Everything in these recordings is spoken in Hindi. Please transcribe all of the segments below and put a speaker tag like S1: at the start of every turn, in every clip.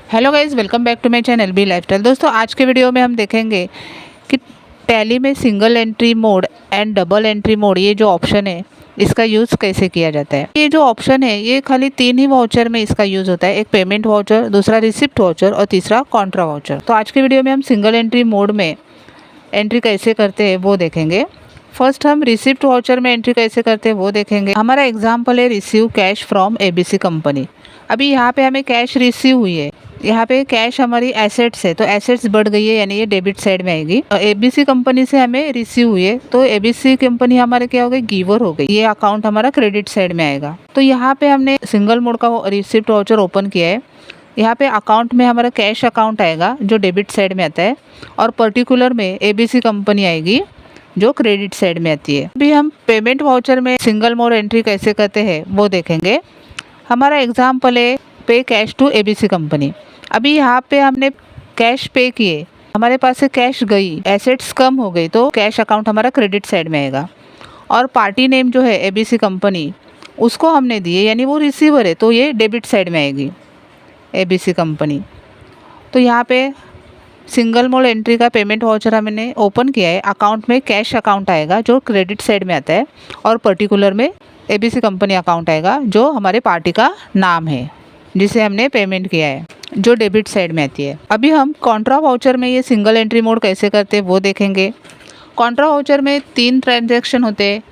S1: Hello guys, welcome back to my channel B lifestyle. दोस्तों, आज के वीडियो में हम देखेंगे कि टैली में single entry mode and double entry mode ये जो ऑप्शन है इसका यूज़ कैसे किया जाता है। ये जो ऑप्शन है ये खाली 3 ही वाउचर में इसका यूज़ होता है। एक पेमेंट वाउचर, दूसरा रिसिप्ट वाउचर और तीसरा कॉन्ट्रा वाउचर। तो आज के वीडियो में हम सिंगल एंट्री मोड में एंट्री कैसे करते हैं वो देखेंगे। फर्स्ट हम रिसिप्ट वाउचर में एंट्री कैसे करते हैं वो देखेंगे। हमारा एग्जाम्पल है receive cash from ABC company. अभी यहाँ पे हमें कैश रिसीव हुई है। यहाँ पे कैश हमारी एसेट्स है तो एसेट्स बढ़ गई है, यानी ये डेबिट साइड में आएगी। एबीसी कंपनी से हमें रिसीव हुई है तो एबीसी कंपनी हमारे क्या हो गई, गिवर हो गई। ये अकाउंट हमारा क्रेडिट साइड में आएगा। तो यहाँ पे हमने सिंगल मोड का रिसिप्ट वाउचर ओपन किया है। यहाँ पे अकाउंट में हमारा कैश अकाउंट आएगा जो डेबिट साइड में आता है और पर्टिकुलर में एबीसी कंपनी आएगी जो क्रेडिट साइड में आती है। अभी हम पेमेंट वाउचर में सिंगल मोड एंट्री कैसे करते हैं वो देखेंगे। हमारा एग्जाम्पल है पे कैश टू एबीसी कंपनी। अभी यहाँ पे हमने कैश पे किए, हमारे पास से कैश गई, एसेट्स कम हो गई तो कैश अकाउंट हमारा क्रेडिट साइड में आएगा। और पार्टी नेम जो है एबीसी कंपनी उसको हमने दिए, यानी वो रिसीवर है तो ये डेबिट साइड में आएगी एबीसी कंपनी। तो यहाँ पे सिंगल मोड एंट्री का पेमेंट वाउचर हमने ओपन किया है। अकाउंट में कैश अकाउंट आएगा जो क्रेडिट साइड में आता है और पर्टिकुलर में एबीसी कंपनी अकाउंट आएगा जो हमारे पार्टी का नाम है जिसे हमने पेमेंट किया है, जो डेबिट साइड में आती है। अभी हम कॉन्ट्रा वाउचर में ये सिंगल एंट्री मोड कैसे करते हैं वो देखेंगे। कॉन्ट्रा वाउचर में 3 ट्रांजैक्शन होते हैं।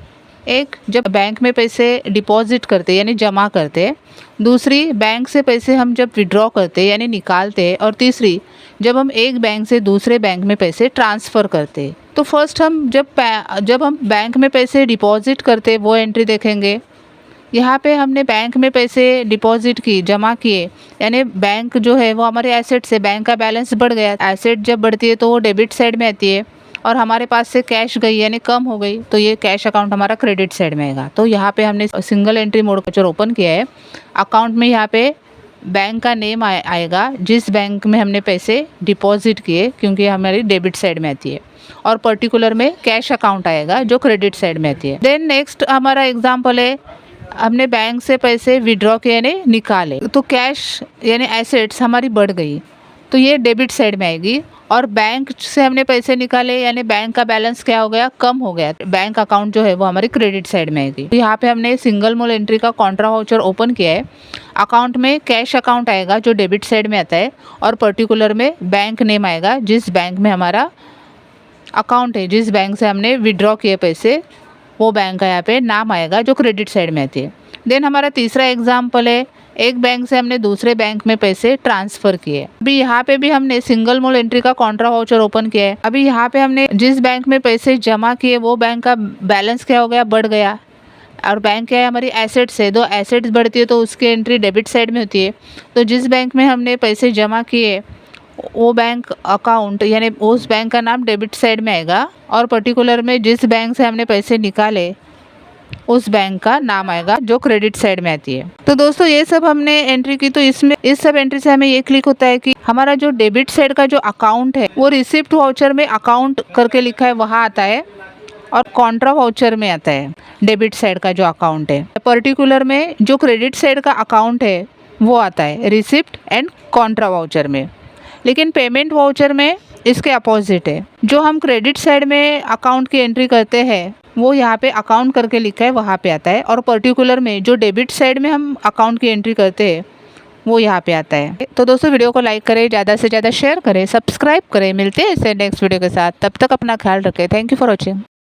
S1: एक, जब बैंक में पैसे डिपॉजिट करते यानी जमा करते। दूसरी, बैंक से पैसे हम जब विड्रॉ करते यानी निकालते। और तीसरी, जब हम एक बैंक से दूसरे बैंक में पैसे ट्रांसफ़र करते। तो फर्स्ट हम जब हम बैंक में पैसे डिपॉजिट करते वो एंट्री देखेंगे। यहाँ पे हमने बैंक में पैसे डिपॉजिट की, जमा किए, यानी बैंक जो है वो हमारे एसेट से, बैंक का बैलेंस बढ़ गया। एसेट जब बढ़ती है तो वो डेबिट साइड में आती है और हमारे पास से कैश गई यानी कम हो गई तो ये कैश अकाउंट हमारा क्रेडिट साइड में आएगा। तो यहाँ पे हमने single entry mode voucher open किया है। अकाउंट में यहाँ पे बैंक का नेम आएगा जिस बैंक में हमने पैसे डिपॉजिट किए, क्योंकि हमारी डेबिट साइड में आती है। और पर्टिकुलर में कैश अकाउंट आएगा जो क्रेडिट साइड में आती है। देन नेक्स्ट हमारा एग्जाम्पल है, हमने बैंक से पैसे विड्रॉ किए यानी निकाले तो कैश यानी एसेट्स हमारी बढ़ गई तो ये डेबिट साइड में आएगी। और बैंक से हमने पैसे निकाले यानी बैंक का बैलेंस क्या हो गया, कम हो गया, बैंक अकाउंट जो है वो हमारी क्रेडिट साइड में आएगी। तो यहाँ पे हमने सिंगल मोड एंट्री का कॉन्ट्रा वाउचर ओपन किया है। अकाउंट में कैश अकाउंट आएगा जो डेबिट साइड में आता है और पर्टिकुलर में बैंक नेम आएगा जिस बैंक में हमारा अकाउंट है, जिस बैंक से हमने विड्रॉ किए पैसे वो बैंक का यहाँ पे नाम आएगा जो क्रेडिट साइड में आती है। देन हमारा तीसरा एग्जाम्पल है, एक बैंक से हमने दूसरे बैंक में पैसे ट्रांसफ़र किए। अभी यहाँ पे भी हमने सिंगल मोड एंट्री का कॉन्ट्रा वाउचर ओपन किया है। अभी यहाँ पे हमने जिस बैंक में पैसे जमा किए वो बैंक का बैलेंस क्या हो गया, बढ़ गया। और बैंक क्या है, हमारी एसेट्स है। दो एसेट्स बढ़ती है तो उसकी एंट्री डेबिट साइड में होती है। तो जिस बैंक में हमने पैसे जमा किए वो बैंक अकाउंट यानी उस बैंक का नाम डेबिट साइड में आएगा और पर्टिकुलर में जिस बैंक से हमने पैसे निकाले उस बैंक का नाम आएगा जो क्रेडिट साइड में आती है। तो दोस्तों, ये सब हमने एंट्री की। तो इसमें इस सब एंट्री से हमें ये क्लिक होता है कि हमारा जो डेबिट साइड का जो अकाउंट है वो रिसिप्ट वाउचर में अकाउंट करके लिखा है वहाँ आता है और कॉन्ट्रा वाउचर में आता है डेबिट साइड का जो अकाउंट है। पर्टिकुलर में जो क्रेडिट साइड का अकाउंट है वो आता है रिसिप्ट एंड कॉन्ट्रा वाउचर में। लेकिन पेमेंट वाउचर में इसके अपोजिट है। जो हम क्रेडिट साइड में अकाउंट की एंट्री करते हैं वो यहाँ पे अकाउंट करके लिखा है वहाँ पे आता है और पर्टिकुलर में जो डेबिट साइड में हम अकाउंट की एंट्री करते हैं वो यहाँ पे आता है। तो दोस्तों, वीडियो को लाइक करें, ज़्यादा से ज़्यादा शेयर करें, सब्सक्राइब करें। मिलते हैं इससे नेक्स्ट वीडियो के साथ। तब तक अपना ख्याल रखें। Thank you for watching.